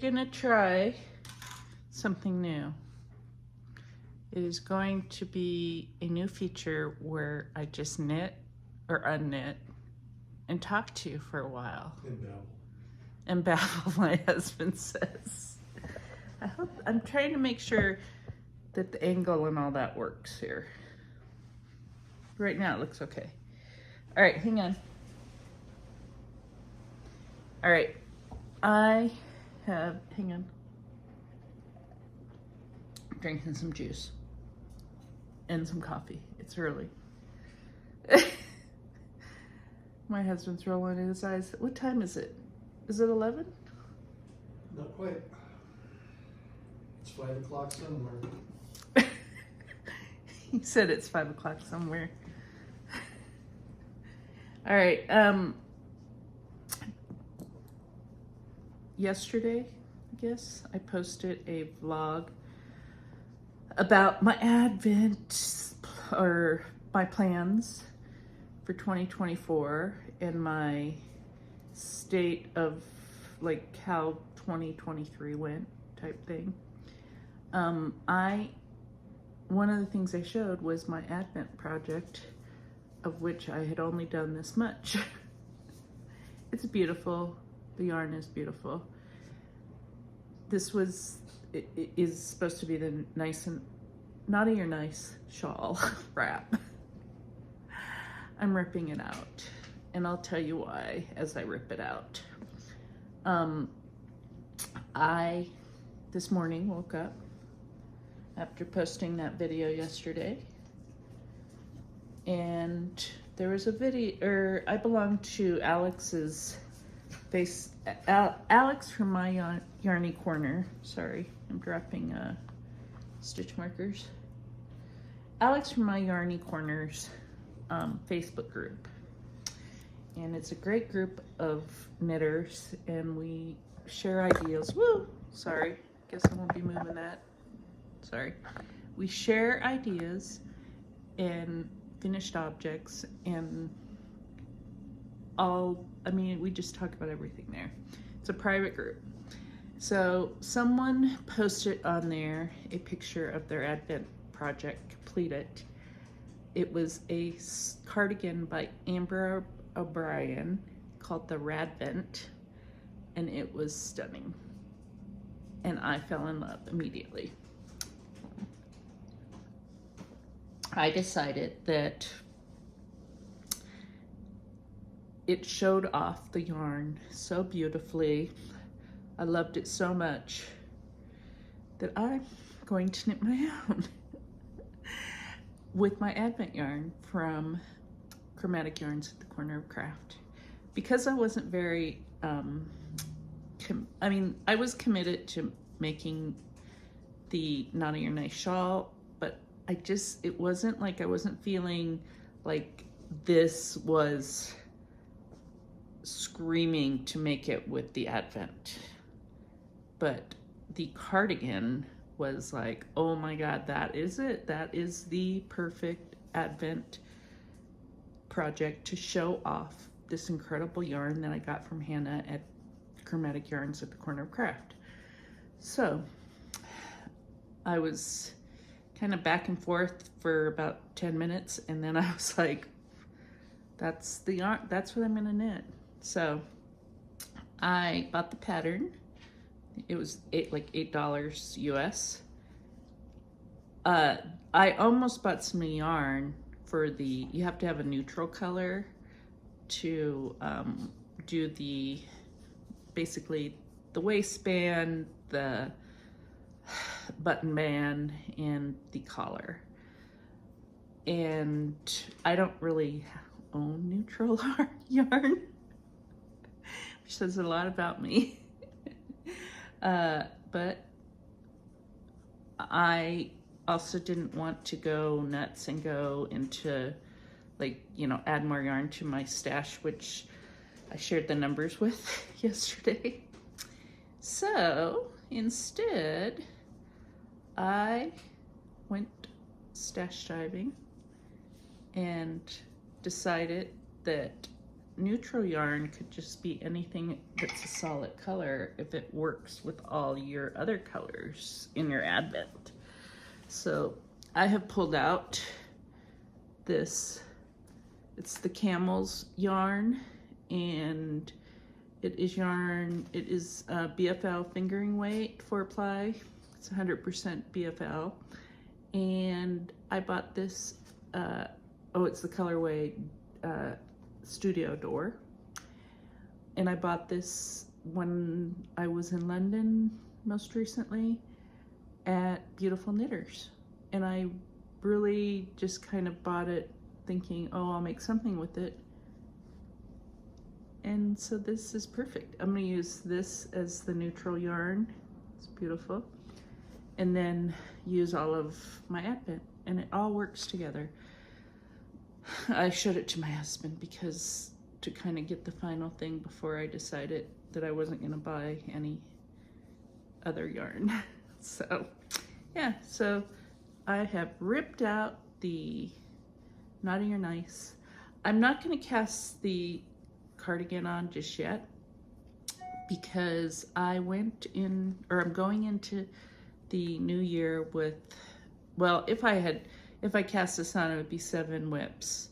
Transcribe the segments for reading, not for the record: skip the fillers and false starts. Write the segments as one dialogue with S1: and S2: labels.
S1: gonna try something new. It is going to be a new feature where I just knit or unknit and talk to you for a while. And babble, my husband says. I'm trying to make sure that the angle and all that works here. Right now it looks okay. All right, hang on. All right, hang on. I'm drinking some juice and some coffee. It's early. My husband's rolling in his eyes. What time is it? Is it 11?
S2: Not quite. It's 5 o'clock somewhere.
S1: He said it's 5 o'clock somewhere. All right. Yesterday, I guess, I posted a vlog about my Advent or my plans for 2024 and my state of like how 2023 went type thing. One of the things I showed was my Advent project, of which I had only done this much. It's beautiful. The yarn is beautiful. This is supposed to be the nice and naughty or nice shawl wrap. I'm ripping it out, and I'll tell you why as I rip it out. I this morning woke up after posting that video yesterday, and there was a video, I belong to Alex's Alex from my Yarny Corner. Sorry, I'm dropping stitch markers. Alex from my Yarny Corner's Facebook group, and it's a great group of knitters, and we share ideas. Woo! Sorry, guess I won't be moving that. Sorry. We share ideas and finished objects, and we just talk about everything there. It's a private group. So someone posted on there a picture of their Advent project completed. It was a cardigan by Amber O'Brien called the Radvent, and it was stunning. And I fell in love immediately. I decided that it showed off the yarn so beautifully. I loved it so much that I'm going to knit my own with my Advent yarn from Chromatic Yarns at the Corner of Craft. Because I wasn't very, I was committed to making the Naughty or Nice shawl, but it wasn't like I wasn't feeling like this was screaming to make it with the Advent. But the cardigan was like, oh my God, that is it. That is the perfect Advent project to show off this incredible yarn that I got from Hannah at Chromatic Yarns at the Corner of Craft. So I was kind of back and forth for about 10 minutes, and then I was like, that's the yarn, that's what I'm gonna knit. So I bought the pattern. It was $8 US. I almost bought some yarn for you have to have a neutral color to do basically the waistband, the button band, and the collar. And I don't really own neutral yarn, which says a lot about me. But I also didn't want to go nuts and go into add more yarn to my stash, which I shared the numbers with yesterday. So instead, I went stash diving and decided that neutral yarn could just be anything that's a solid color if it works with all your other colors in your advent. So I have pulled out this, it's the Camel's yarn, and it is BFL fingering weight 4-ply. It's 100% BFL. And I bought this, it's the colorway Studio Door. And I bought this when I was in London most recently at Beautiful Knitters. And I really just kind of bought it thinking, oh, I'll make something with it. And so this is perfect. I'm gonna use this as the neutral yarn. It's beautiful. And then use all of my advent, and it all works together. I showed it to my husband because to kind of get the final thing before I decided that I wasn't gonna buy any other yarn. So yeah, so I have ripped out the Naughty or Nice. I'm not gonna cast the cardigan on just yet because I'm going into the new year with, well, if I cast this on, it would be 7 whips.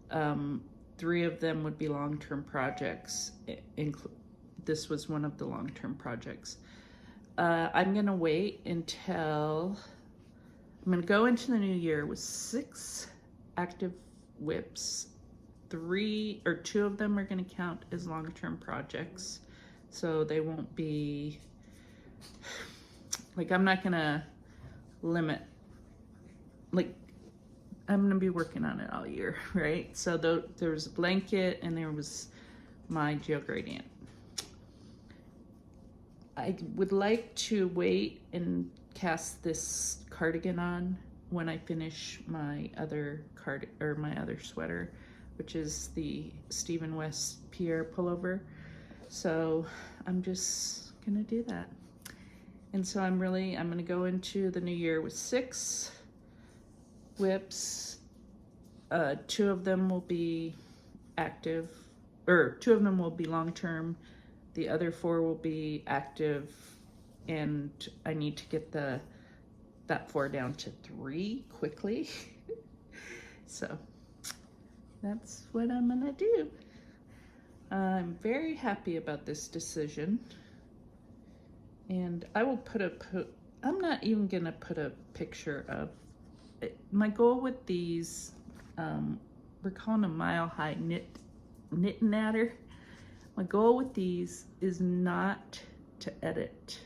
S1: 3 of them would be long-term projects. This was one of the long-term projects. I'm gonna wait until, I'm gonna go into the new year with 6 active whips. 2 of them are gonna count as long-term projects. So they won't be, like, I'm not gonna limit, like, I'm gonna be working on it all year, right? So there was a blanket and there was my Geo Gradient. I would like to wait and cast this cardigan on when I finish my other sweater, which is the Stephen West Pierre pullover. So I'm just gonna do that. And so I'm gonna go into the new year with 6 whips. 2 of them will be active, or 2 of them will be long-term. The other 4 will be active, and I need to get that 4 down to 3 quickly. So that's what I'm gonna do. I'm very happy about this decision. And I will I'm not even gonna put a picture of it. My goal with these, we're calling them Mile High Knit and Natter. My goal with these is not to edit,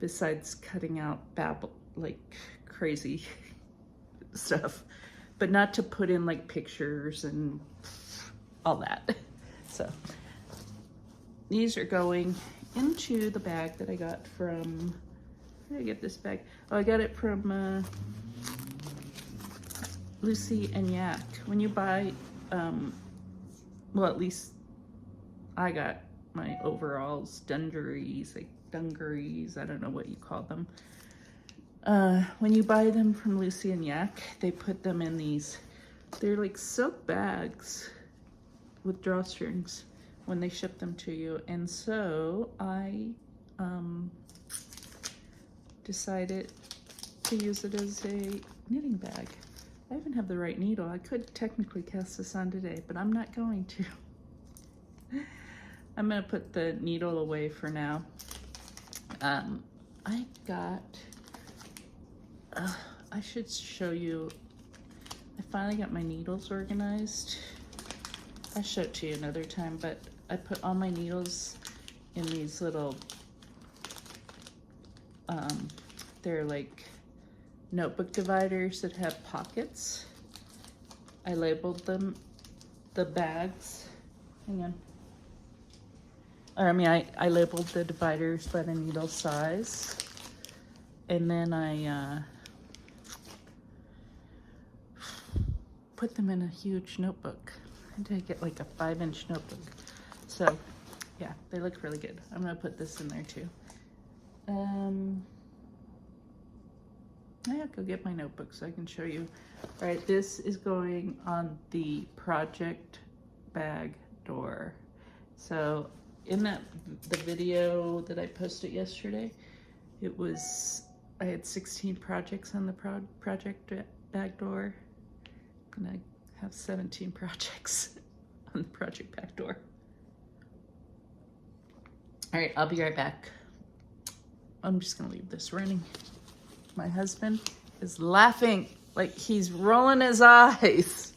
S1: besides cutting out like crazy stuff, but not to put in like pictures and all that. So these are going into the bag that I got from, where did I get this bag? Oh, I got it from Lucy and Yak. When you buy, well, at least I got my overalls, dungarees, I don't know what you call them. When you buy them from Lucy and Yak, they put them in these, they're like silk bags with drawstrings when they ship them to you. And so I decided to use it as a knitting bag. I even have the right needle. I could technically cast this on today, but I'm not going to. I'm gonna put the needle away for now. I got, I should show you, I finally got my needles organized. I'll show it to you another time, but I put all my needles in these little, they're like notebook dividers that have pockets. I labeled them, the bags, hang on. Or I mean, I labeled the dividers by the needle size. And then I put them in a huge notebook. I did get like a 5-inch notebook. So yeah, they look really good. I'm gonna put this in there too. I have to go get my notebook so I can show you. All right, this is going on the project bag door. So in the video that I posted yesterday, I had 16 projects on the project back door, and I have 17 projects on the project back door. All right, I'll be right back. I'm just gonna leave this running. My husband is laughing like he's rolling his eyes.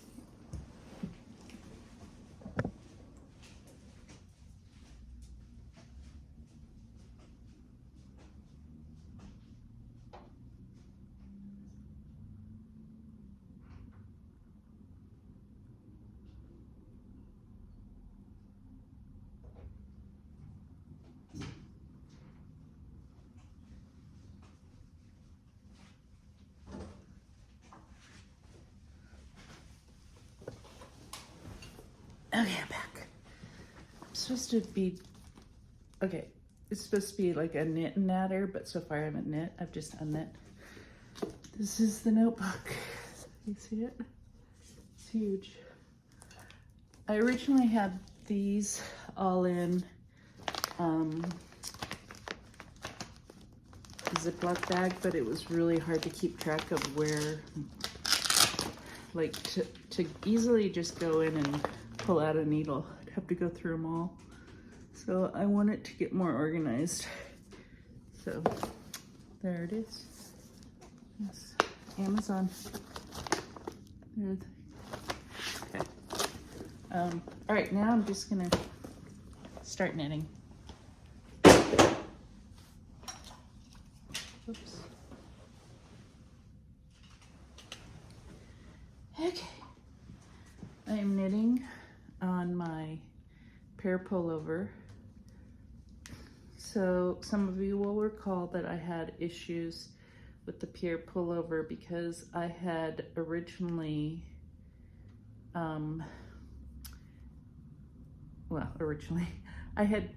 S1: Okay, I'm back. I'm supposed to be, okay, it's supposed to be like a knit and natter, but so far I haven't knit, I've just unknit. This is the notebook. You see it? It's huge. I originally had these all in Ziploc bag, but it was really hard to keep track of where, like to easily just go in and pull out a needle. I'd have to go through them all. So I want it to get more organized. So there it is. Yes. Amazon. There. Okay. All right, now I'm just gonna start knitting. Oops. Okay. I am knitting on my pear pullover. So some of you will recall that I had issues with the pear pullover because I had originally, I had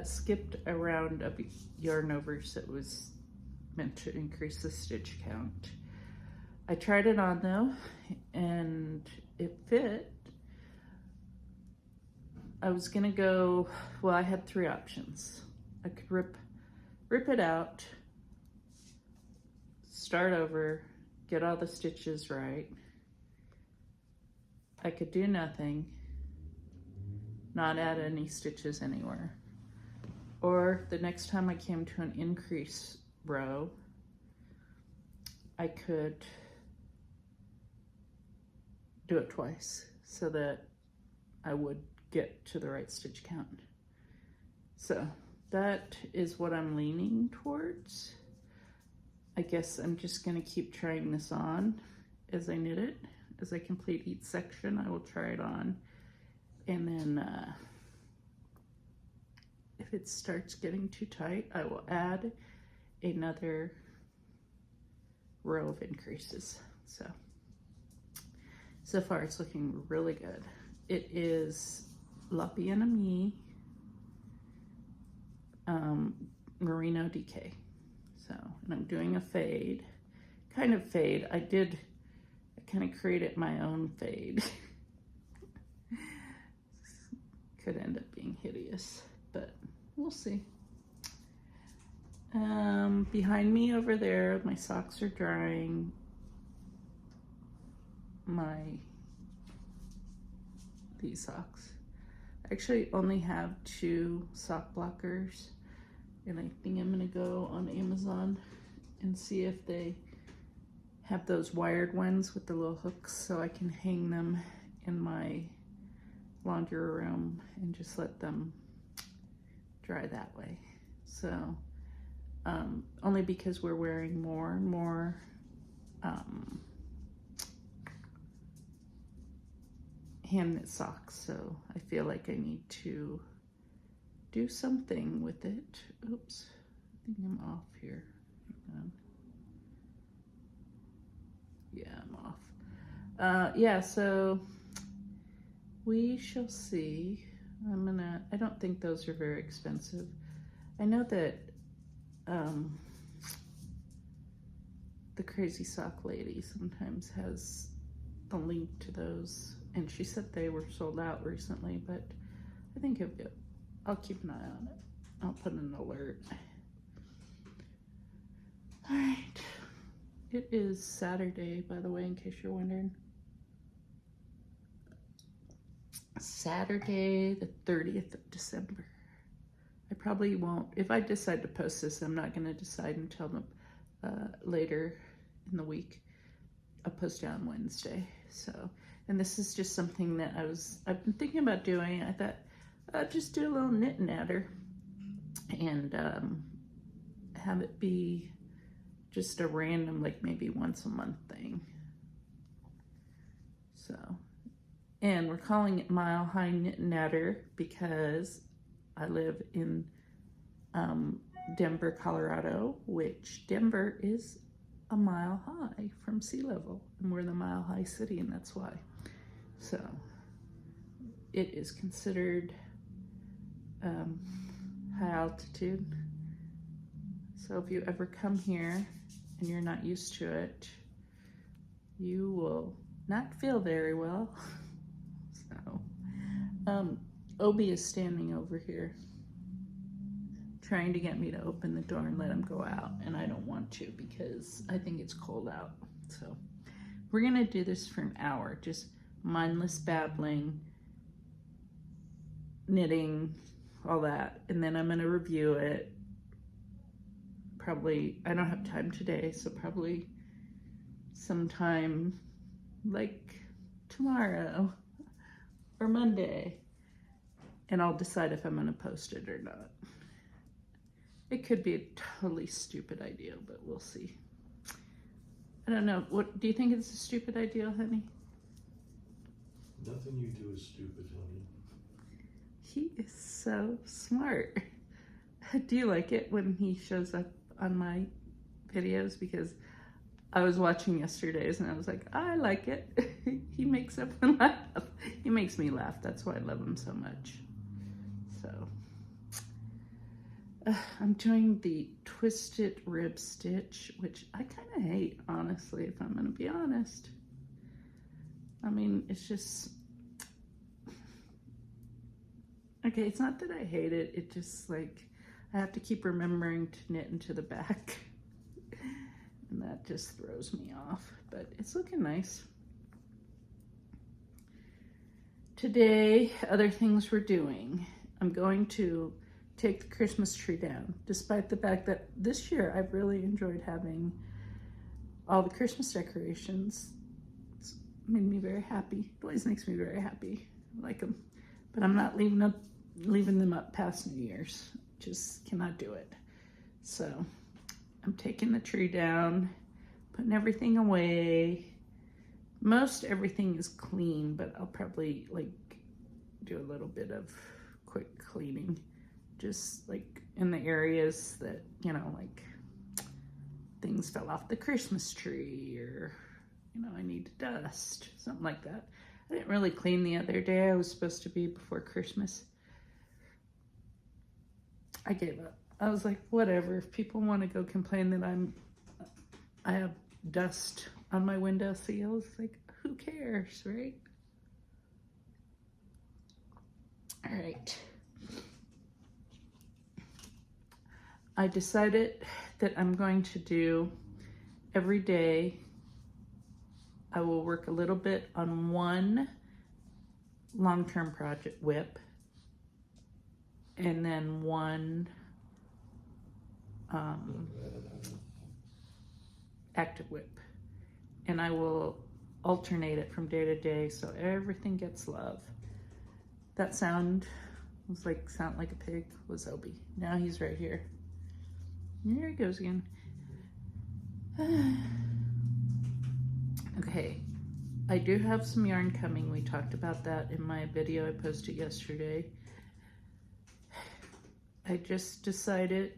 S1: skipped a round of yarn overs that was meant to increase the stitch count. I tried it on though, and it fit. I was gonna go, well, I had three options. I could rip it out, start over, get all the stitches right. I could do nothing, not add any stitches anywhere. Or the next time I came to an increase row, I could do it twice so that I would get to the right stitch count. So that is what I'm leaning towards. I guess I'm just gonna keep trying this on as I knit it. As I complete each section, I will try it on. And then if it starts getting too tight, I will add another row of increases. So far it's looking really good. It is La Bien Ami Merino DK. So, and I'm doing a fade, kind of fade. I kind of created my own fade. Could end up being hideous, but we'll see. Behind me over there, my socks are drying. These socks. I actually only have 2 sock blockers, and I think I'm gonna go on Amazon and see if they have those wired ones with the little hooks so I can hang them in my laundry room and just let them dry that way. So only because we're wearing more and more hand knit socks, so I feel like I need to do something with it. Oops, I think I'm off here. Hang on. Yeah, I'm off. Yeah, so we shall see. I don't think those are very expensive. I know that the Crazy Sock Lady sometimes has the link to those, and she said they were sold out recently, but I think it'll be, I'll keep an eye on it. I'll put an alert. All right. It is Saturday, by the way, in case you're wondering. Saturday, the 30th of December. I probably won't, if I decide to post this, I'm not gonna decide until later in the week. I'll post it on Wednesday. So, and this is just something that I've been thinking about doing. I thought I'd just do a little knit and natter and have it be just a random, like maybe once a month thing. So, and we're calling it Mile High Knit and Natter because I live in Denver, Colorado, which Denver is a mile high from sea level, and we're the Mile High city, and that's why. So it is considered high altitude. So if you ever come here and you're not used to it, you will not feel very well. So Obi is standing over here trying to get me to open the door and let him go out, and I don't want to because I think it's cold out. So we're gonna do this for an hour, just mindless babbling, knitting, all that, and then I'm gonna review it. Probably, I don't have time today, so probably sometime like tomorrow or Monday, and I'll decide if I'm gonna post it or not. It could be a totally stupid idea, but we'll see. I don't know. What do you think it's a stupid idea, honey?
S2: Nothing you do is stupid, honey.
S1: He is so smart. Do you like it when he shows up on my videos? Because I was watching yesterday's and I was like, I like it. He makes everyone laugh. He makes me laugh. That's why I love him so much. So I'm doing the twisted rib stitch, which I kind of hate, honestly, if I'm gonna be honest. I mean, it's just, okay, it's not that I hate it, it just like, I have to keep remembering to knit into the back. And that just throws me off, but it's looking nice. Today, other things we're doing. I'm going to take the Christmas tree down, despite the fact that this year I've really enjoyed having all the Christmas decorations. It's made me very happy. It always makes me very happy. I like them, but I'm not leaving them up past New Year's. Just cannot do it. So I'm taking the tree down, putting everything away. Most everything is clean, but I'll probably like do a little bit of quick cleaning. Just like in the areas that, you know, like things fell off the Christmas tree, or, you know, I need to dust, something like that. I didn't really clean the other day. I was supposed to be before Christmas. I gave up. I was like, whatever. If people want to go complain that I have dust on my window sills, like, who cares, right? All right. I decided that I'm going to do every day, I will work a little bit on one long-term project whip, and then one active whip, and I will alternate it from day to day so everything gets love. That sound was like, sound like a pig was Obi. Now he's right here. There he goes again. Okay, I do have some yarn coming. We talked about that in my video I posted yesterday. I just decided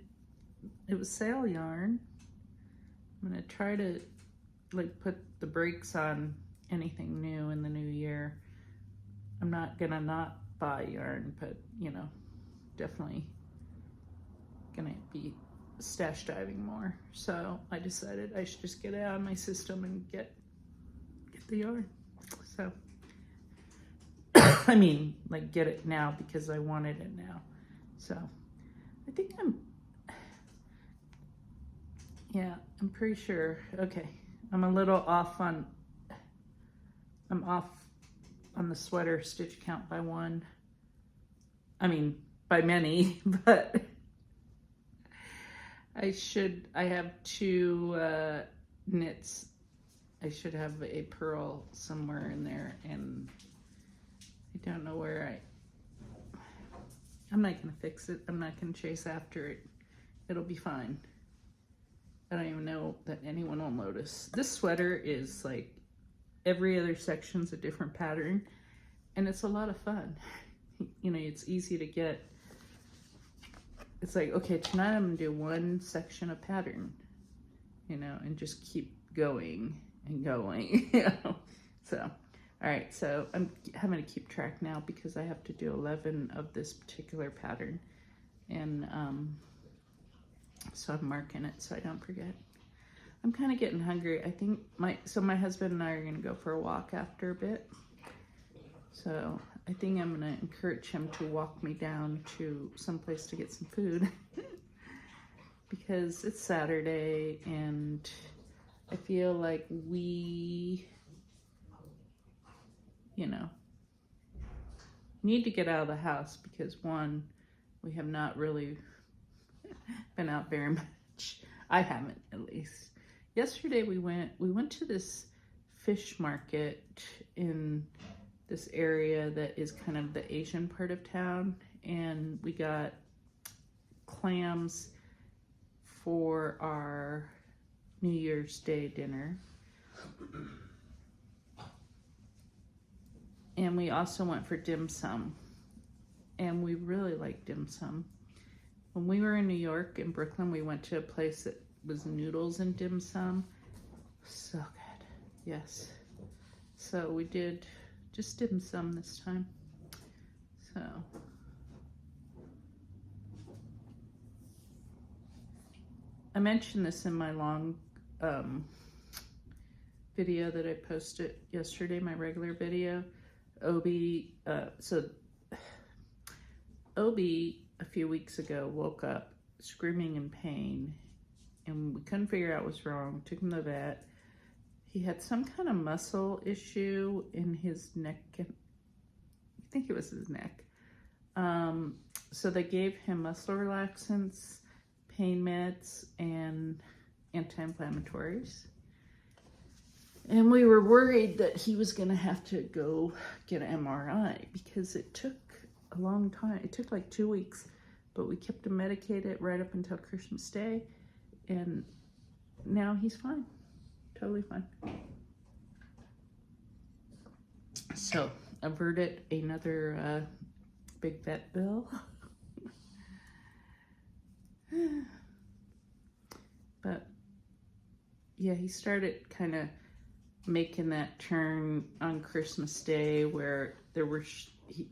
S1: it was sale yarn. I'm gonna try to like put the brakes on anything new in the new year. I'm not gonna not buy yarn, but you know, definitely gonna be stash diving more. So I decided I should just get it out of my system and get the yarn. So I mean, like get it now because I wanted it now. So I think I'm pretty sure. Okay, I'm a little off on, I'm off on the sweater stitch count by one. I mean, by many, but I have two knits. I should have a purl somewhere in there, and I don't know where I'm not gonna fix it. I'm not gonna chase after it. It'll be fine. I don't even know that anyone will notice. This sweater is like every other section's a different pattern, and it's a lot of fun. You know, it's easy to get. It's like, okay, tonight I'm gonna do one section of pattern, you know, and just keep going and going, you know. So, all right, so I'm having to keep track now because I have to do 11 of this particular pattern, and so I'm marking it so I don't forget. I'm kind of getting hungry. I think my husband and I are gonna go for a walk after a bit. So I think I'm gonna encourage him to walk me down to some place to get some food because it's Saturday and I feel like we, you know, need to get out of the house because one, we have not really been out very much. I haven't, at least. Yesterday we went to this fish market in this area that is kind of the Asian part of town, and we got clams for our New Year's Day dinner. And we also went for dim sum, and we really like dim sum. When we were in New York, in Brooklyn, we went to a place that was noodles and dim sum. So good, yes. So we did just dim sum this time. So I mentioned this in my long video that I posted yesterday, my regular video. Obi, Obi a few weeks ago woke up screaming in pain, and we couldn't figure out what's wrong. Took him to the vet. He had some kind of muscle issue in his neck. I think it was his neck. So they gave him muscle relaxants, pain meds, and anti-inflammatories. And we were worried that he was going to have to go get an MRI because it took a long time. It took like 2 weeks, but we kept him medicated right up until Christmas Day, and now he's fine, totally fine. So averted another big vet bill. But yeah, he started kind of making that turn on Christmas Day where there were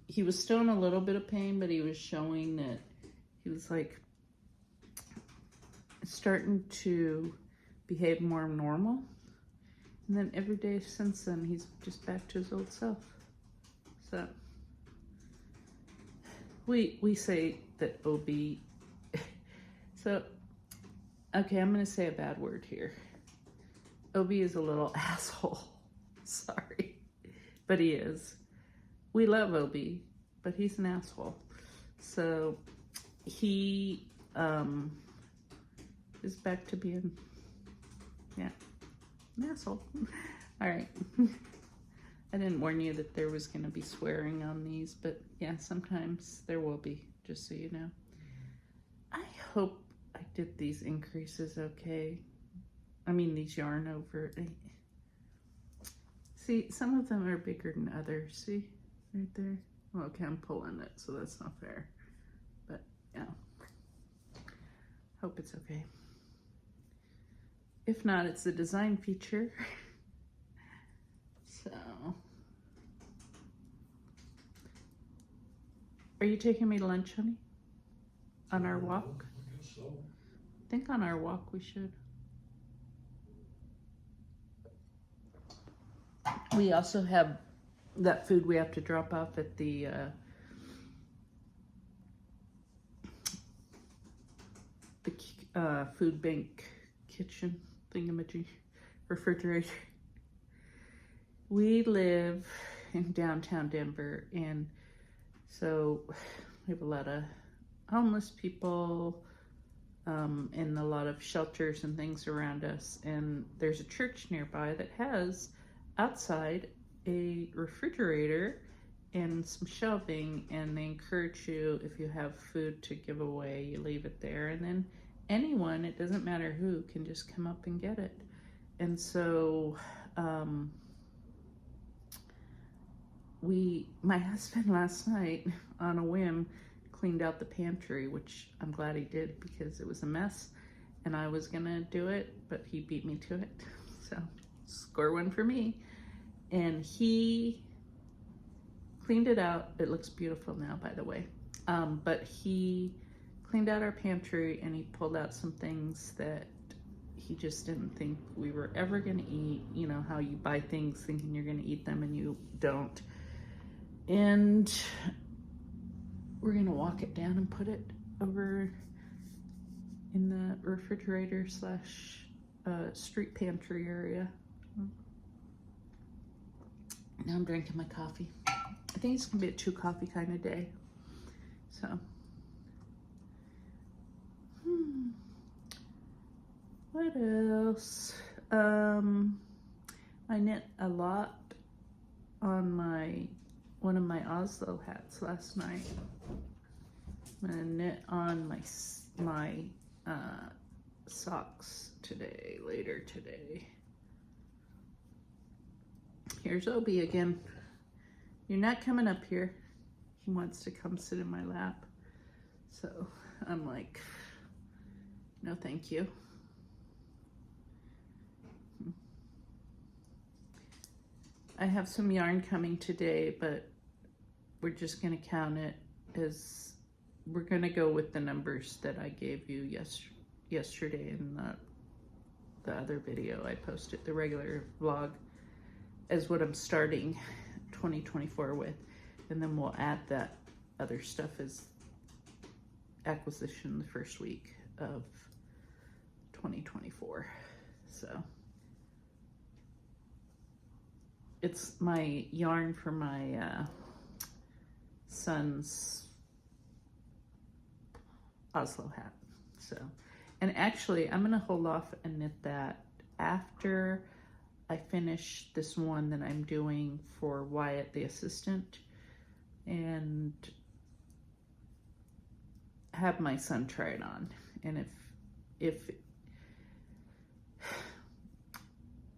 S1: he was still in a little bit of pain, but he was showing that he was like starting to behave more normal. And then every day since then, he's just back to his old self. So we say that OB. So, okay, I'm going to say a bad word here. OB is a little asshole. Sorry. But he is. We love OB, but he's an asshole. So he is back to being, yeah, an asshole. All right. I didn't warn you that there was going to be swearing on these, but yeah, sometimes there will be, just so you know. I hope I did these increases okay. I mean, these yarn over. See, some of them are bigger than others. See, right there. Well, okay, I'm pulling it, so that's not fair. But yeah, hope it's okay. If not, it's the design feature. So, are you taking me to lunch, honey? On our walk?
S2: I guess so.
S1: I think on our walk we should. We also have that food we have to drop off at the food bank kitchen thingamajig refrigerator. We live in downtown Denver, and so we have a lot of homeless people and a lot of shelters and things around us, and there's a church nearby that has outside a refrigerator and some shelving, and they encourage you, if you have food to give away, you leave it there, and then anyone, it doesn't matter who, can just come up and get it. And so my husband last night on a whim cleaned out the pantry, which I'm glad he did because it was a mess and I was gonna do it, but he beat me to it. So score one for me. And he cleaned it out. It looks beautiful now, by the way. But he cleaned out our pantry and he pulled out some things that he just didn't think we were ever gonna eat. You know how you buy things thinking you're gonna eat them and you don't. And we're gonna walk it down and put it over in the refrigerator slash street pantry area. Now I'm drinking my coffee. I think it's gonna be a 2 coffee kind of day. So, what else? I knit a lot on one of my Oslo hats last night. I'm gonna knit on my socks later today. Here's Obi again. You're not coming up here. He wants to come sit in my lap. So I'm like, no thank you. I have some yarn coming today, but we're just gonna count it as, we're gonna go with the numbers that I gave you yesterday in the other video I posted, the regular vlog, as what I'm starting 2024 with. And then we'll add that other stuff as acquisition the first week of 2024. So it's my yarn for my son's Oslo hat. So, and actually I'm gonna hold off and knit that after I finish this one that I'm doing for Wyatt the assistant, and have my son try it on. And if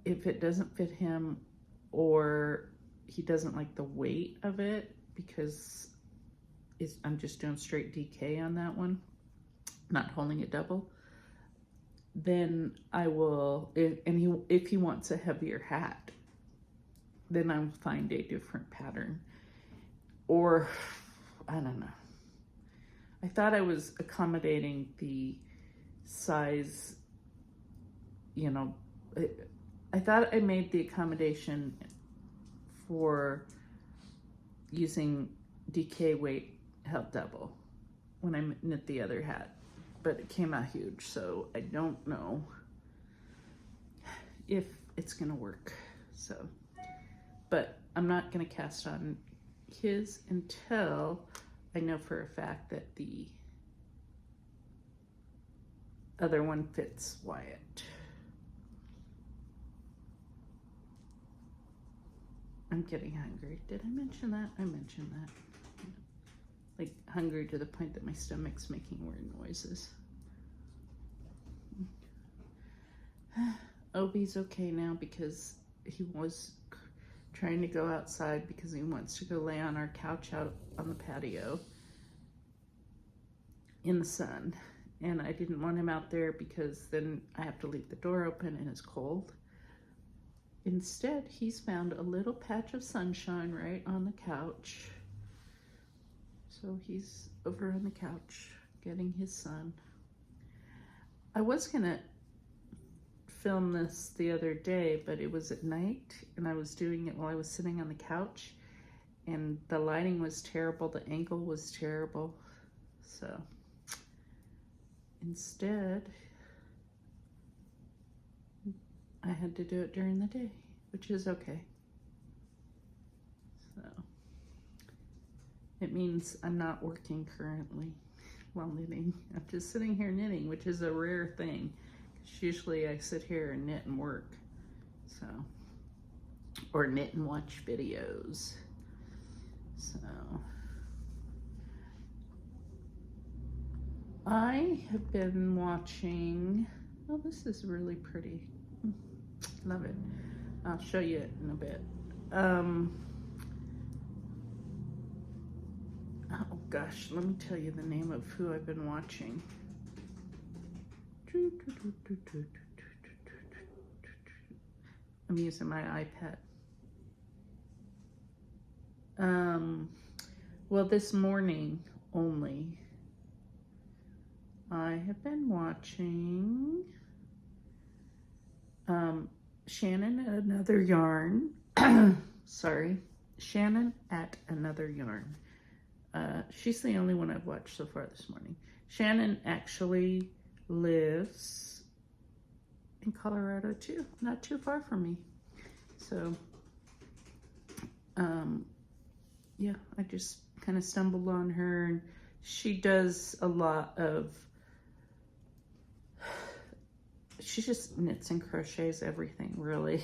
S1: it doesn't fit him, or he doesn't like the weight of it, because I'm just doing straight DK on that one, not holding it double, then I will, if he wants a heavier hat, then I'll find a different pattern. Or, I don't know. I thought I was accommodating the size, you know, I thought I made the accommodation for using DK weight held double when I knit the other hat, but it came out huge, so I don't know if it's gonna work. So, but I'm not gonna cast on his until I know for a fact that the other one fits Wyatt. I'm getting hungry. Did I mention that? I mentioned that. Like hungry to the point that my stomach's making weird noises. Obi's okay now because he was trying to go outside because he wants to go lay on our couch out on the patio in the sun. And I didn't want him out there because then I have to leave the door open and it's cold. Instead, he's found a little patch of sunshine right on the couch. So he's over on the couch getting his sun. I was gonna film this the other day, but it was at night and I was doing it while I was sitting on the couch, and the lighting was terrible, the angle was terrible. So instead, I had to do it during the day, which is okay. So it means I'm not working currently while knitting. I'm just sitting here knitting, which is a rare thing. 'Cause usually I sit here and knit and work. So, or knit and watch videos. So I have been watching, oh, this is really pretty. Love it. I'll show you it in a bit. Oh gosh, let me tell you the name of who I've been watching. I'm using my iPad. Well, this morning only, I have been watching Shannon at Another Yarn. Sorry, Shannon at Another Yarn. She's the only one I've watched so far this morning. Shannon actually lives in Colorado too, not too far from me. So, yeah, I just kind of stumbled on her, and she does a lot of, she just knits and crochets everything, really.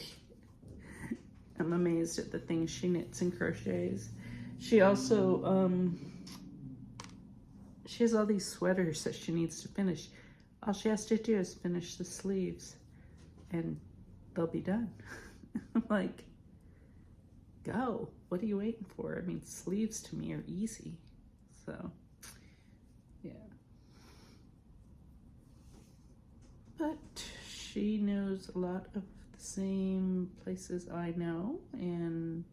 S1: I'm amazed at the things she knits and crochets. She also, she has all these sweaters that she needs to finish. All she has to do is finish the sleeves and they'll be done. I'm like, go. What are you waiting for? I mean, sleeves to me are easy. So, yeah. But she knows a lot of the same places I know, and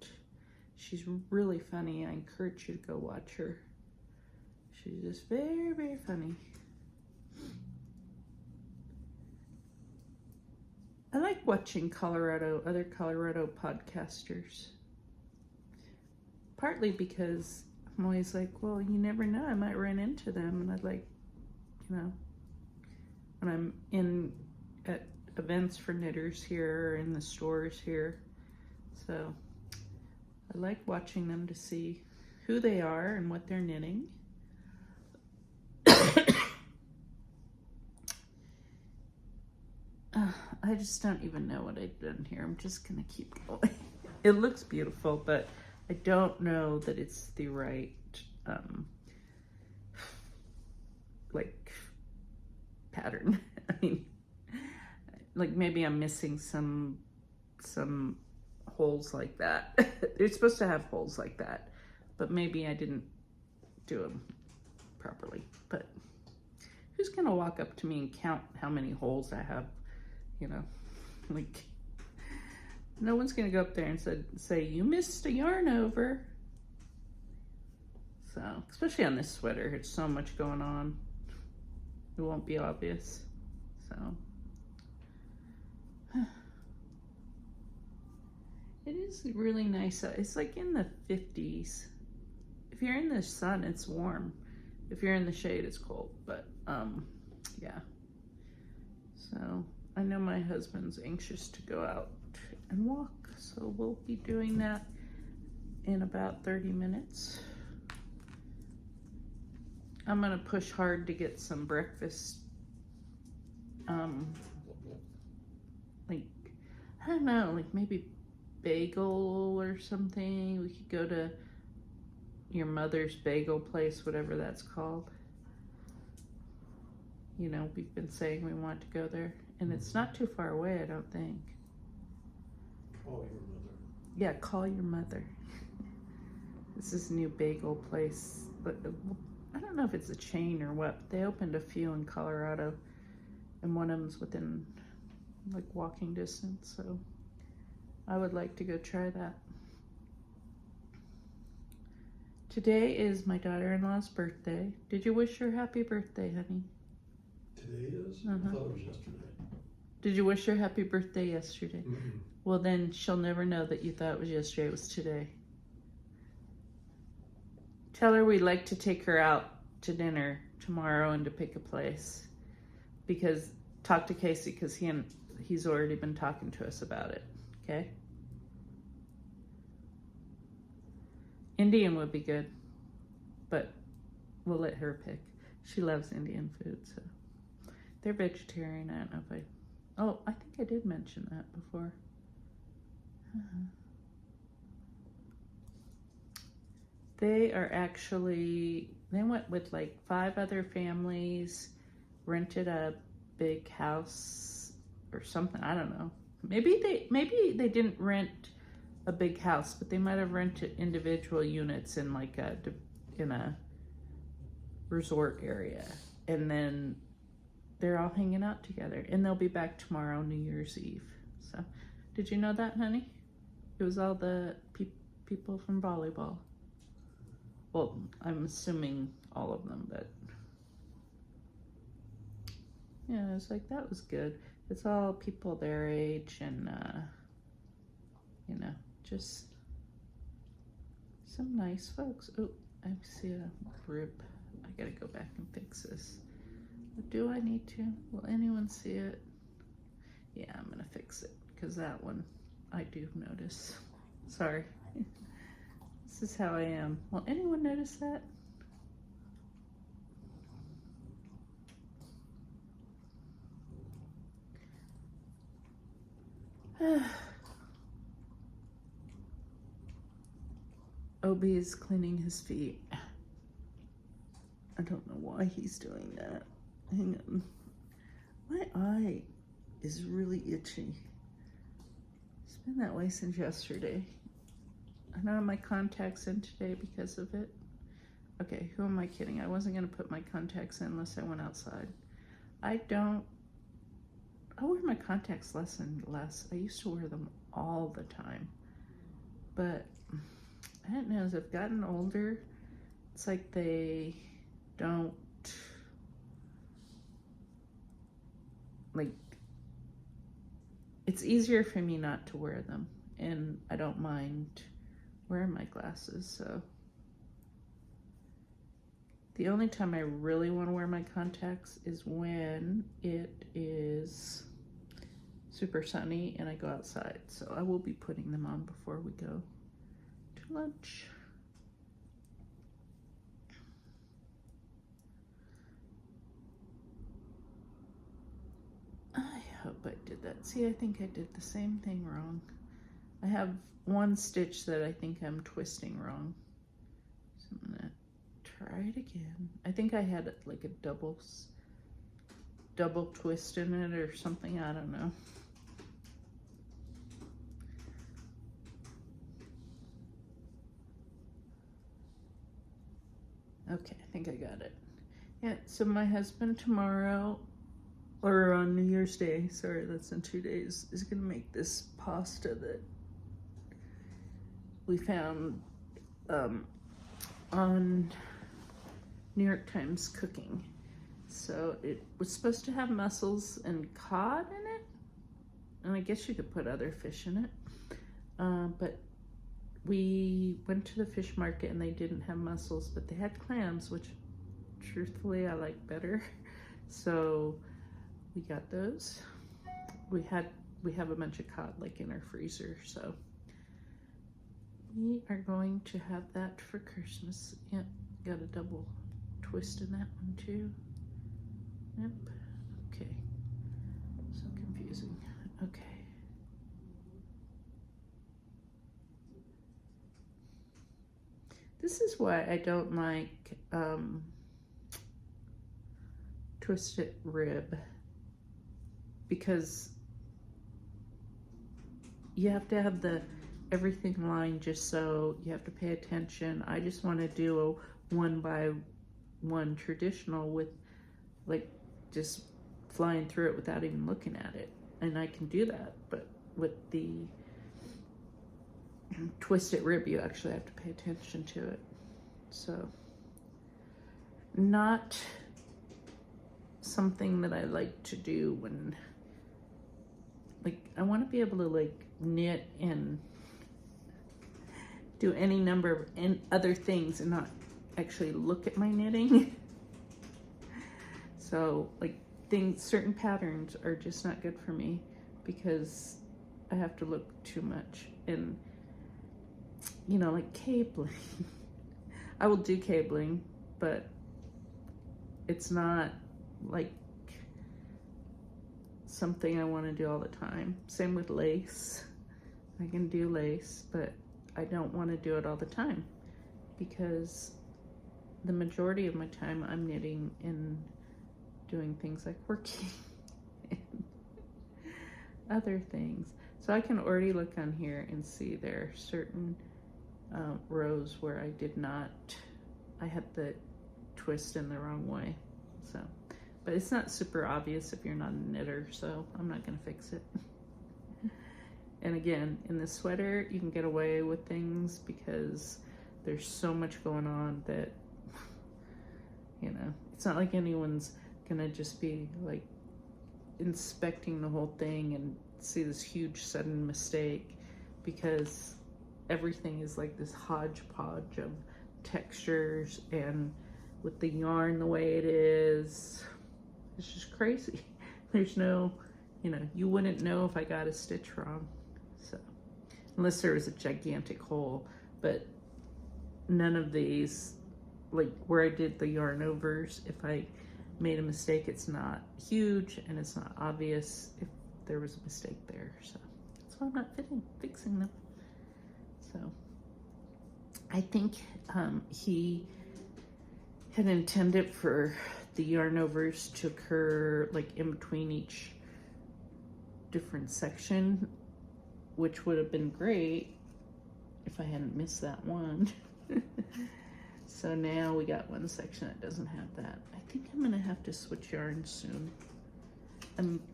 S1: she's really funny. I encourage you to go watch her. She's just very, very funny. I like watching other Colorado podcasters. Partly because I'm always like, well, you never know, I might run into them, and I'd like, you know, when I'm at events for knitters here or in the stores here. So I like watching them to see who they are and what they're knitting. I just don't even know what I've done here. I'm just gonna keep going. It looks beautiful, but I don't know that it's the right, like, pattern. I mean, like maybe I'm missing some holes like that. They're supposed to have holes like that, but maybe I didn't do them properly. But who's gonna walk up to me and count how many holes I have? You know, like, no one's gonna go up there and say you missed a yarn over. So, especially on this sweater, it's so much going on. It won't be obvious. So, it is really nice. It's like in the 50s. If you're in the sun, it's warm. If you're in the shade, it's cold. But yeah. So I know my husband's anxious to go out and walk, so we'll be doing that in about 30 minutes. I'm gonna push hard to get some breakfast, like, I don't know, like maybe bagel or something. We could go to your mother's bagel place, whatever that's called. You know, we've been saying we want to go there, and it's not too far away, I don't think.
S2: Call your mother.
S1: Yeah, call your mother. This is a new bagel place, but I don't know if it's a chain or what. They opened a few in Colorado, and one of them's within like walking distance, so I would like to go try that. Today is my daughter-in-law's birthday. Did you wish her happy birthday, honey?
S2: Today is?
S1: Uh-huh.
S2: I thought it was yesterday.
S1: Did you wish her happy birthday yesterday?
S2: Mm-mm.
S1: Well, then she'll never know that you thought it was yesterday. It was today. Tell her we'd like to take her out to dinner tomorrow and to pick a place. Because, talk to Casey, because he's already been talking to us about it, okay? Indian would be good, but we'll let her pick. She loves Indian food, so. They're vegetarian. I don't know if oh, I think I did mention that before. They are actually, they went with like 5 other families, rented a big house or something. I don't know. Maybe they didn't rent a big house, but they might have rented individual units in like in a resort area, and then they're all hanging out together, and they'll be back tomorrow, New Year's Eve. So, did you know that, honey? It was all the people from volleyball. Well, I'm assuming all of them, but yeah, it's like, that was good. It's all people their age, and you know, just some nice folks. Oh, I see a rib. I gotta go back and fix this. Do I need to? Will anyone see it? Yeah, I'm gonna fix it, because that one I do notice. Sorry. This is how I am. Will anyone notice that? Obi is cleaning his feet. I don't know why he's doing that. Hang on. My eye is really itchy. It's been that way since yesterday. I don't have my contacts in today because of it. Okay, who am I kidding? I wasn't gonna put my contacts in unless I went outside. I wear my contacts less and less. I used to wear them all the time. But I don't know, as I've gotten older, it's like they don't, like, it's easier for me not to wear them, and I don't mind wearing my glasses. So the only time I really want to wear my contacts is when it is super sunny and I go outside. So I will be putting them on before we go to lunch. I hope I did that. See, I think I did the same thing wrong. I have one stitch that I think I'm twisting wrong. So I'm gonna try it again. I think I had like a double twist in it or something. I don't know. Okay, I think I got it. Yeah, so my husband tomorrow, or on New Year's Day, sorry, that's in 2 days, is gonna make this pasta that we found on New York Times Cooking. So it was supposed to have mussels and cod in it, and I guess you could put other fish in it, but we went to the fish market and they didn't have mussels, but they had clams, which truthfully I like better. So we got those. We have a bunch of cod like in our freezer, so we are going to have that for Christmas. Yep, got a double twist in that one too. Yep, okay, so confusing. Okay. This is why I don't like twisted rib, because you have to have everything lined, just so you have to pay attention. I just want to do a 1 by 1 traditional with like just flying through it without even looking at it, and I can do that, but with the twisted rib you actually have to pay attention to it. So not something that I like to do when, like, I want to be able to like knit and do any number of other things and not actually look at my knitting. So like certain patterns are just not good for me because I have to look too much. And you know, like cabling. I will do cabling, but it's not like something I want to do all the time. Same with lace. I can do lace, but I don't want to do it all the time because the majority of my time I'm knitting and doing things like working and other things. So I can already look on here and see there are certain rows where I had the twist in the wrong way. So, but it's not super obvious if you're not a knitter, so I'm not gonna fix it. And again, in the sweater, you can get away with things because there's so much going on that, you know, it's not like anyone's gonna just be like inspecting the whole thing and see this huge sudden mistake, because everything is like this hodgepodge of textures, and with the yarn the way it is, it's just crazy. There's no, you know, you wouldn't know if I got a stitch wrong. So, unless there was a gigantic hole, but none of these, like where I did the yarn overs, if I made a mistake, it's not huge and it's not obvious if there was a mistake there. So that's why I'm not fixing them. So I think he had intended for the yarn overs to occur like in between each different section, which would have been great if I hadn't missed that one. So now we got one section that doesn't have that. I think I'm gonna have to switch yarns soon.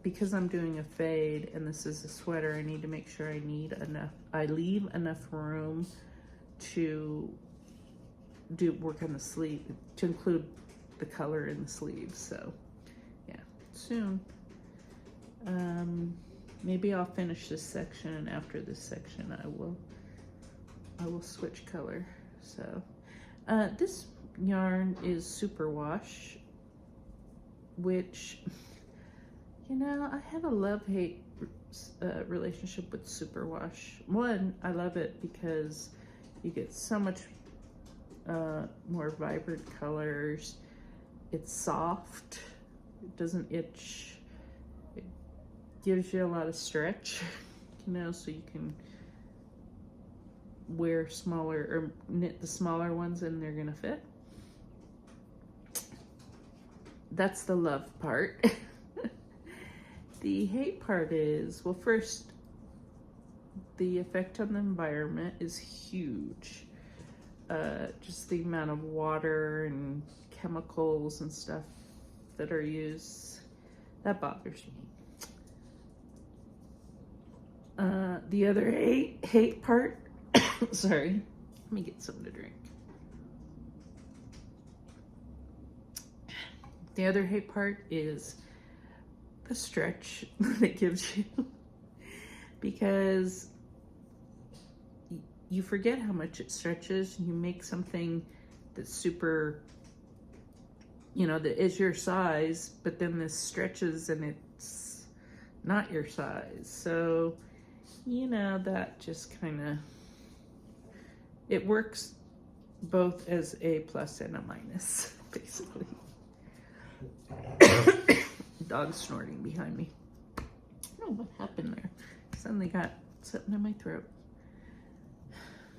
S1: Because I'm doing a fade and this is a sweater, I need to make sure I leave enough room to work on the sleeve, to include the color in the sleeves. So yeah, soon. Maybe I'll finish this section, and after this section I will switch color. So this yarn is superwash, which, you know, I have a love-hate relationship with superwash. One, I love it because you get so much more vibrant colors. It's soft, it doesn't itch, it gives you a lot of stretch, you know, so you can wear smaller or knit the smaller ones and they're gonna fit. That's the love part. The hate part is, well, first, the effect on the environment is huge. Just the amount of water and chemicals and stuff that are used, that bothers me. The other hate part, sorry, let me get something to drink. The other hate part is the stretch that it gives you, because you forget how much it stretches. You make something that's super, you know, that is your size, but then this stretches and it's not your size. So, you know, that just kind of, it works both as a plus and a minus, basically. Dog snorting behind me. I don't know what happened there. Suddenly got something in my throat.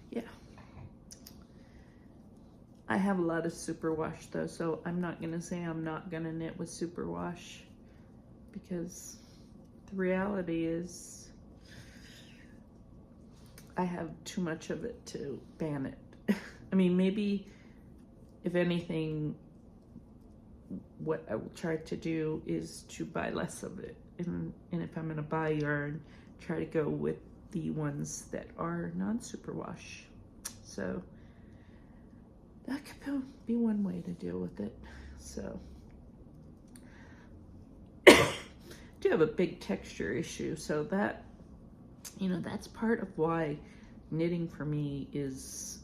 S1: Yeah. I have a lot of superwash though, so I'm not gonna say I'm not gonna knit with superwash, because the reality is I have too much of it to ban it. I mean, maybe if anything, what I will try to do is to buy less of it, and if I'm gonna buy yarn, try to go with the ones that are non-superwash. So that could be one way to deal with it. So I do have a big texture issue, so that, you know, that's part of why knitting for me is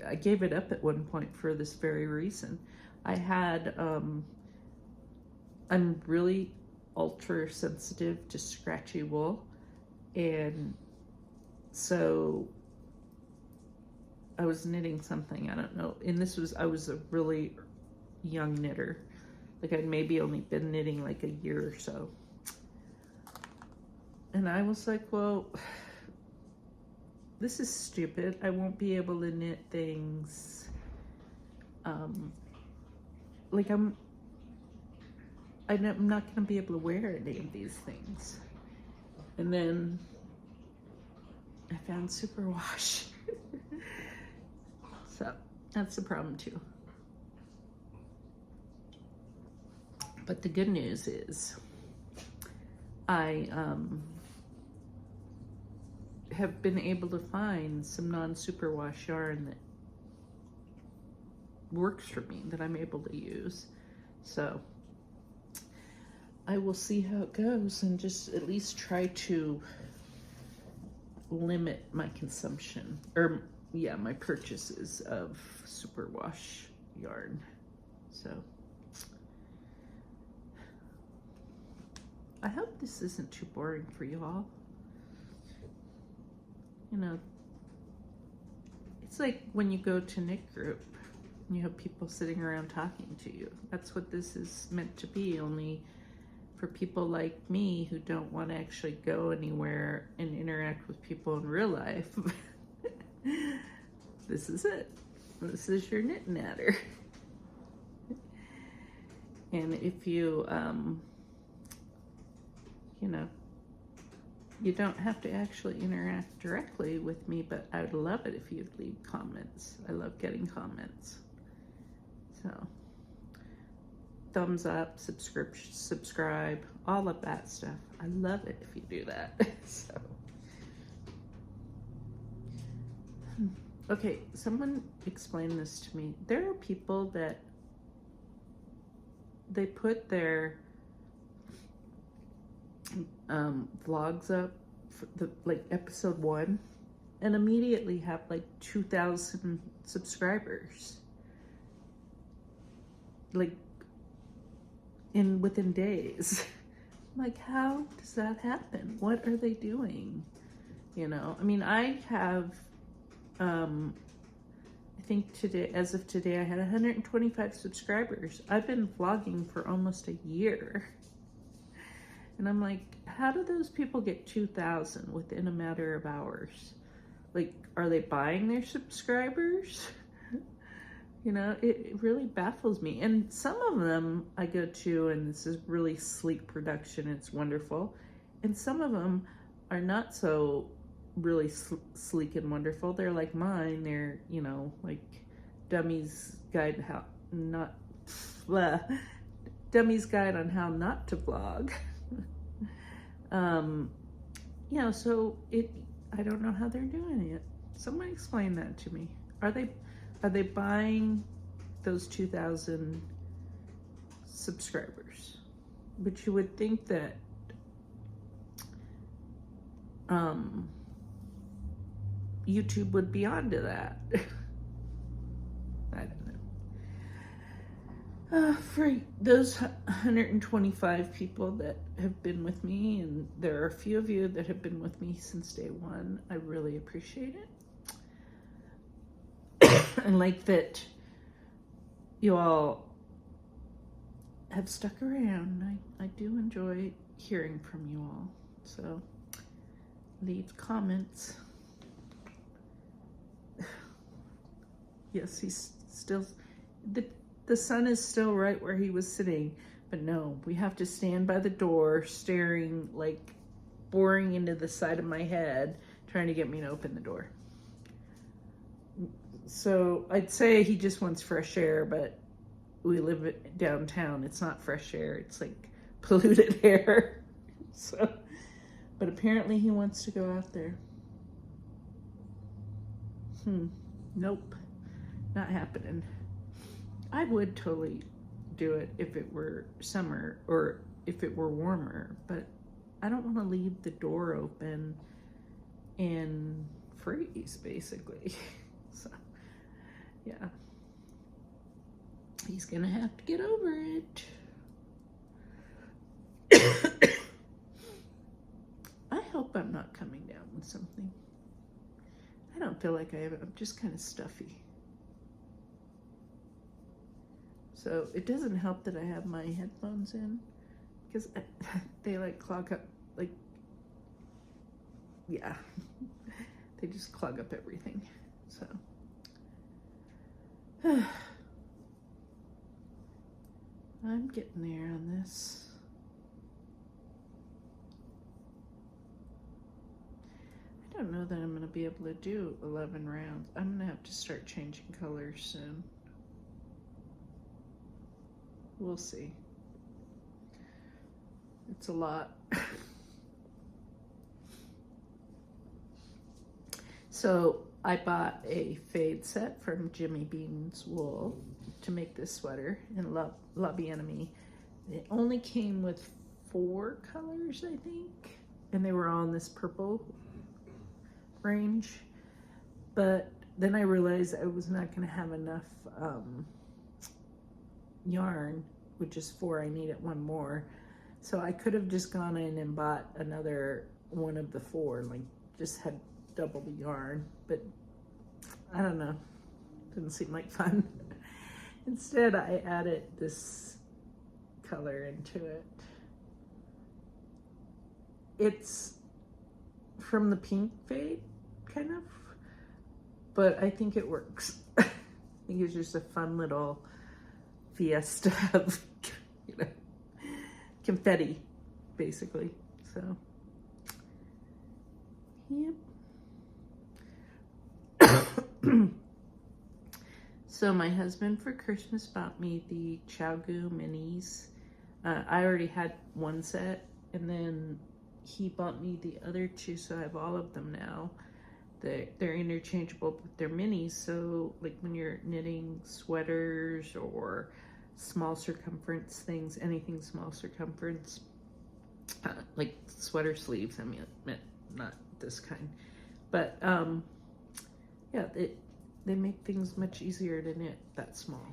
S1: I gave it up at one point for this very reason. I had, I'm really ultra sensitive to scratchy wool, and so I was knitting something, I don't know, and I was a really young knitter. Like I'd maybe only been knitting like a year or so. And I was like, well, this is stupid. I won't be able to knit things. Like I'm not gonna be able to wear any of these things. And then I found superwash. So that's the problem too. But the good news is I have been able to find some non-superwash yarn that works for me, that I'm able to use. So I will see how it goes and just at least try to limit my consumption, or yeah, my purchases of superwash yarn. So I hope this isn't too boring for you all. You know, it's like when you go to knit group and you have people sitting around talking to you. That's what this is meant to be, only for people like me who don't want to actually go anywhere and interact with people in real life. This is it. This is your knit and natter. And if you, you know, you don't have to actually interact directly with me, but I would love it if you'd leave comments. I love getting comments. So, thumbs up, subscribe, all of that stuff. I love it if you do that. So, okay, someone explain this to me. There are people that they put their vlogs up for the like episode 1 and immediately have like 2,000 subscribers, like within days. Like, how does that happen? What are they doing? You know, I mean, I have I think today, as of today, I had 125 subscribers. I've been vlogging for almost a year. And I'm like, how do those people get 2,000 within a matter of hours? Like, are they buying their subscribers? You know, it really baffles me. And some of them I go to, and this is really sleek production. It's wonderful. And some of them are not so really sleek and wonderful. They're like mine. They're, you know, like Dummy's Guide how not, Dummy's Guide on how not to vlog. You know, so I don't know how they're doing it. Someone explain that to me. Are they buying those 2,000 subscribers? But you would think that YouTube would be onto that. I don't know. For those 125 people that have been with me, and there are a few of you that have been with me since day 1, I really appreciate it. And like that you all have stuck around. I do enjoy hearing from you all. So leave comments. Yes, he's still, the sun is still right where he was sitting, but no, we have to stand by the door staring, like boring into the side of my head, trying to get me to open the door. So I'd say he just wants fresh air, but we live downtown. It's not fresh air. It's like polluted air. So, but apparently he wants to go out there. Nope, not happening. I would totally do it if it were summer or if it were warmer, but I don't want to leave the door open and freeze, basically. So Yeah. He's gonna have to get over it. I hope I'm not coming down with something. I don't feel like I have it. I'm just kind of stuffy. So it doesn't help that I have my headphones in, because they like clog up, like, yeah, they just clog up everything. So I'm getting there on this. I don't know that I'm going to be able to do 11 rounds. I'm going to have to start changing colors soon. We'll see. It's a lot. So I bought a fade set from Jimmy Bean's Wool to make this sweater in La Bien-Aimée. It only came with 4 colors, I think, and they were all in this purple range. But then I realized I was not going to have enough yarn, which is 4. I needed 1 more. So I could have just gone in and bought another one of the 4, like just had double the yarn, but I don't know, didn't seem like fun. Instead, I added this color into it. It's from the pink fade, kind of, but I think it works. I think it's just a fun little fiesta of, you know, confetti, basically. So, yep. So my husband for Christmas bought me the Chow-Goo minis. I already had 1 set, and then he bought me the other 2, so I have all of them now. They're interchangeable, but they're minis, so like when you're knitting sweaters or small circumference things, anything small circumference, like sweater sleeves, I mean, not this kind, but yeah, they make things much easier to knit that small.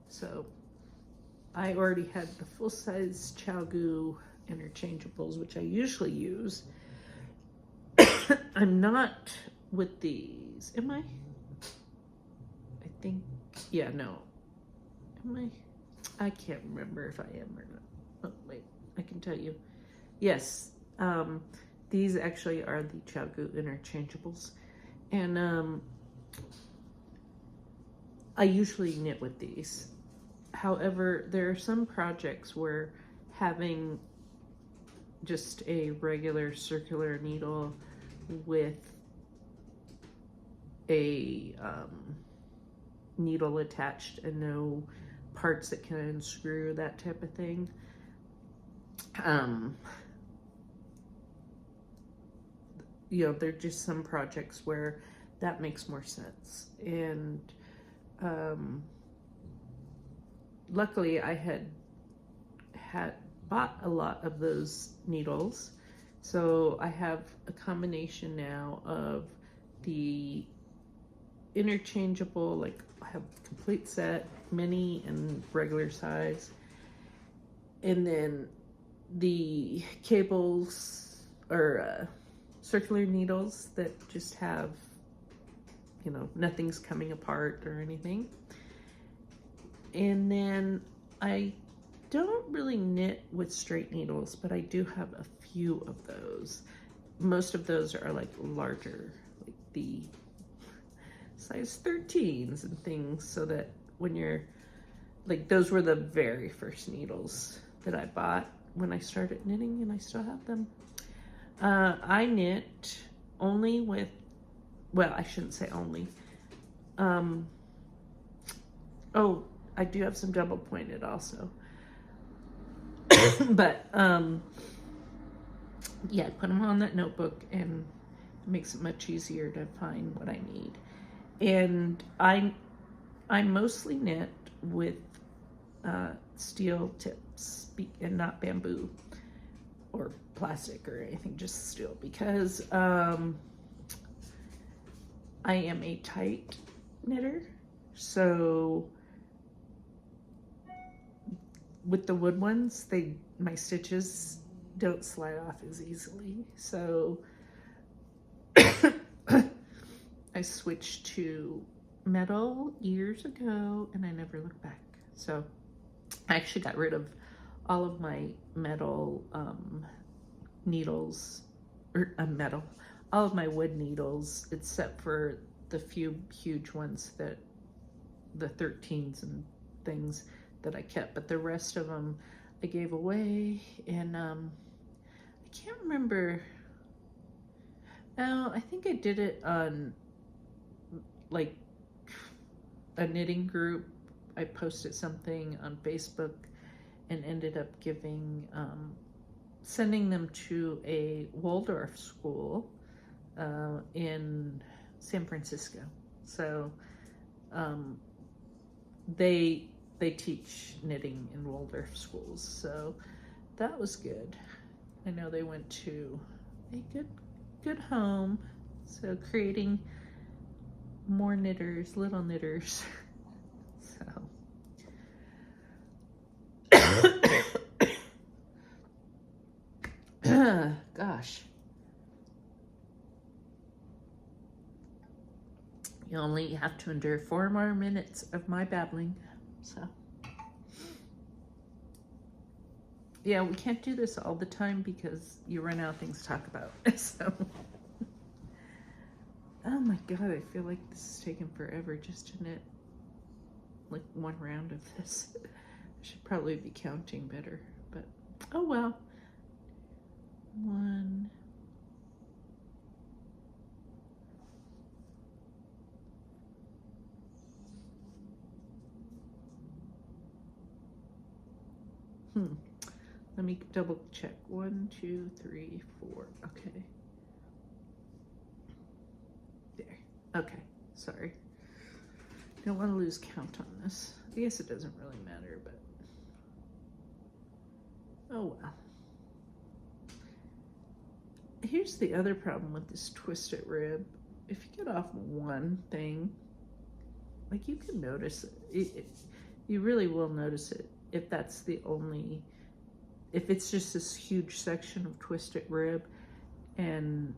S1: So I already had the full-size Chow-Goo interchangeables, which I usually use. I'm not with these. Am I? I think, yeah, no. Am I can't remember if I am or not. Oh, wait, I can tell you. Yes, these actually are the Chow-Goo interchangeables. And I usually knit with these. However, there are some projects where having just a regular circular needle with a needle attached and no parts that can unscrew, that type of thing, you know, there are just some projects where that makes more sense. And luckily I had bought a lot of those needles, so I have a combination now of the interchangeable, like I have a complete set, mini and regular size, and then the cables or circular needles that just have, you know, nothing's coming apart or anything. And then I don't really knit with straight needles, but I do have a few of those. Most of those are like larger, like the size 13s and things, so that when you're like, those were the very first needles that I bought when I started knitting, and I still have them. I knit only with, well, I shouldn't say only. Oh, I do have some double pointed also. But yeah, I put them on that notebook, and it makes it much easier to find what I need. And I mostly knit with steel tips and not bamboo or plastic or anything, just steel, because I am a tight knitter, So with the wood ones, my stitches don't slide off as easily. So I switched to metal years ago and I never looked back. So I actually got rid of all of my metal needles, or all of my wood needles, except for the few huge ones that the 13s and things that I kept, but the rest of them I gave away. And I can't remember. Oh, I think I did it on like a knitting group. I posted something on Facebook and ended up sending them to a Waldorf school in San Francisco. So they teach knitting in Waldorf schools, so that was good. I know they went to a good home, so creating more knitters, little knitters. So gosh, you only have to endure 4 more minutes of my babbling. So yeah, we can't do this all the time because you run out of things to talk about. So oh my god, I feel like this is taking forever just to knit like one round of this. I should probably be counting better, but oh well. 1, let me double check. 1, 2, 3, 4. Okay. There. Okay. Sorry. Don't want to lose count on this. I guess it doesn't really matter, but oh well. Here's the other problem with this twisted rib. If you get off one thing, like you can notice it. You really will notice it if that's the only, if it's just this huge section of twisted rib and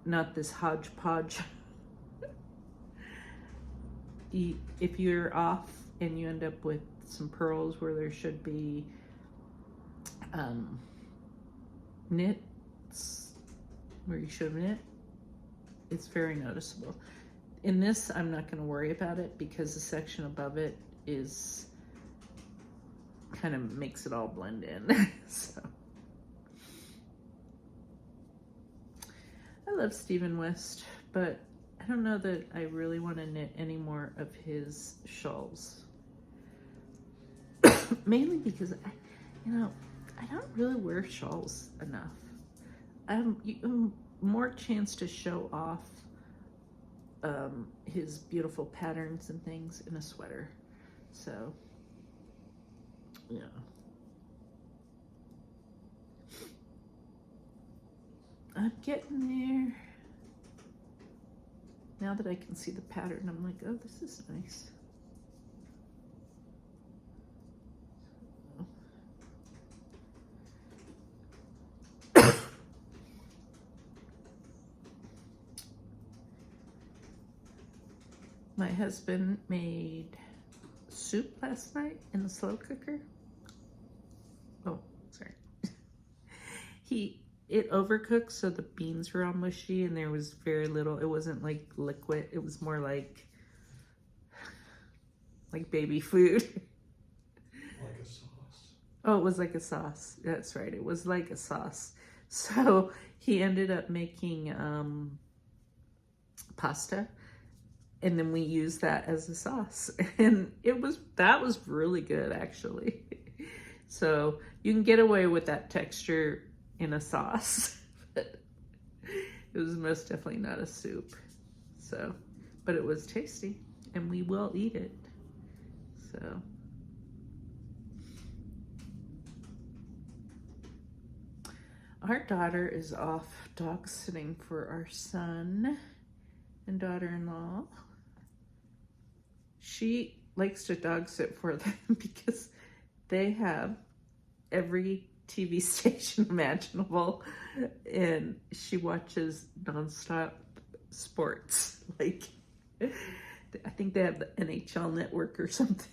S1: not this hodgepodge. If you're off and you end up with some pearls where there should be knits where you should have knit, it's very noticeable. In this, I'm not going to worry about it because the section above it is kind of makes it all blend in. So I love Stephen West, but I don't know that I really want to knit any more of his shawls. Mainly because I don't really wear shawls enough. I have more chance to show off his beautiful patterns and things in a sweater. So, yeah. I'm getting there. Now that I can see the pattern, I'm like, oh, this is nice. My husband made soup last night in the slow cooker. Oh, sorry. It overcooked, so the beans were all mushy and there was very little. It wasn't like liquid. It was more like baby food.
S2: Like a sauce.
S1: Oh, it was like a sauce. That's right. It was like a sauce. So he ended up making pasta, and then we used that as a sauce, and that was really good actually. So you can get away with that texture in a sauce, but it was most definitely not a soup. So, but it was tasty, and we will eat it. So. Our daughter is off dog sitting for our son and daughter-in-law. she likes to dog sit for them because they have every TV station imaginable, and she watches nonstop sports. Like, I think they have the NHL network or something.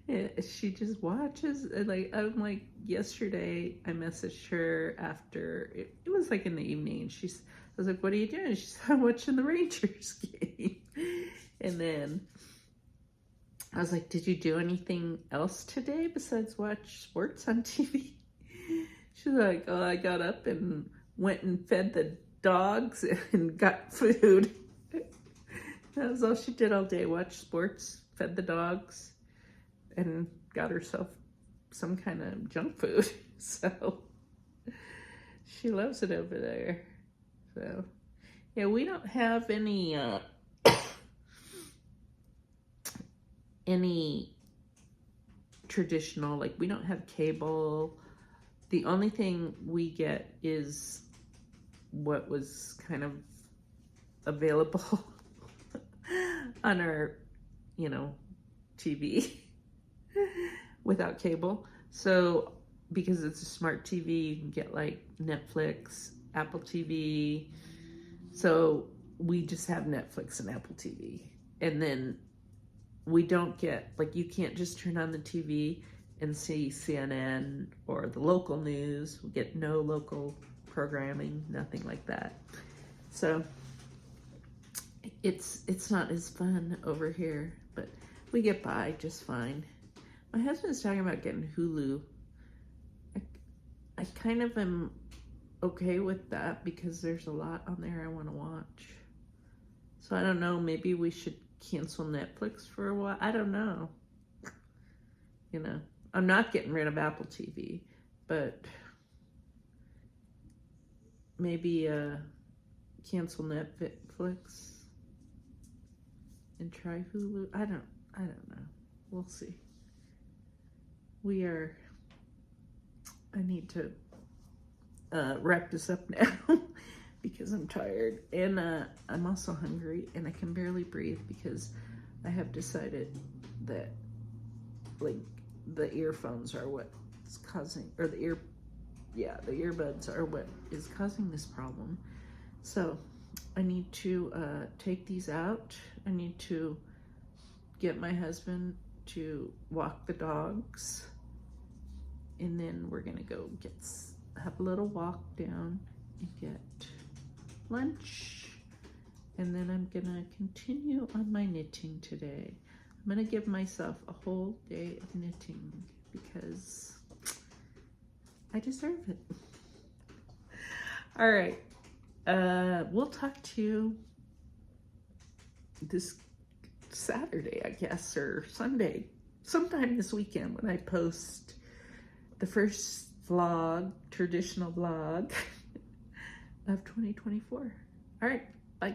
S1: Yeah, she just watches. Like, I'm like, yesterday I messaged her after it was like in the evening, and I was like, "What are you doing?" She said, "I'm watching the Rangers game." And then I was like, "Did you do anything else today besides watch sports on TV?" She's like, "Oh, I got up and went and fed the dogs and got food." That was all she did all day, watch sports, fed the dogs, and got herself some kind of junk food. So she loves it over there. So yeah, we don't have any any traditional, like, we don't have cable. The only thing we get is what was kind of available on our, TV without cable. So because it's a smart TV, you can get like Netflix, Apple TV. So we just have Netflix and Apple TV. And then we don't get, like, you can't just turn on the TV and see CNN or the local news. We get no local programming, nothing like that. So it's not as fun over here, but we get by just fine. My husband's talking about getting Hulu. I kind of am okay with that because there's a lot on there I want to watch. So I don't know, maybe we should cancel Netflix for a while. I don't know. I'm not getting rid of Apple TV, but maybe cancel Netflix and try Hulu. I don't know. We'll see. I need to wrap this up now because I'm tired, and I'm also hungry, and I can barely breathe because I have decided that, like, the earphones are what's causing, or the earbuds are what is causing this problem. So I need to take these out. I need to get my husband to walk the dogs, and then we're gonna go have a little walk down and get lunch, and then I'm gonna continue on my knitting today. I'm gonna give myself a whole day of knitting because I deserve it. All right, we'll talk to you this Saturday, I guess, or Sunday, sometime this weekend when I post the first traditional vlog of 2024. All right, bye.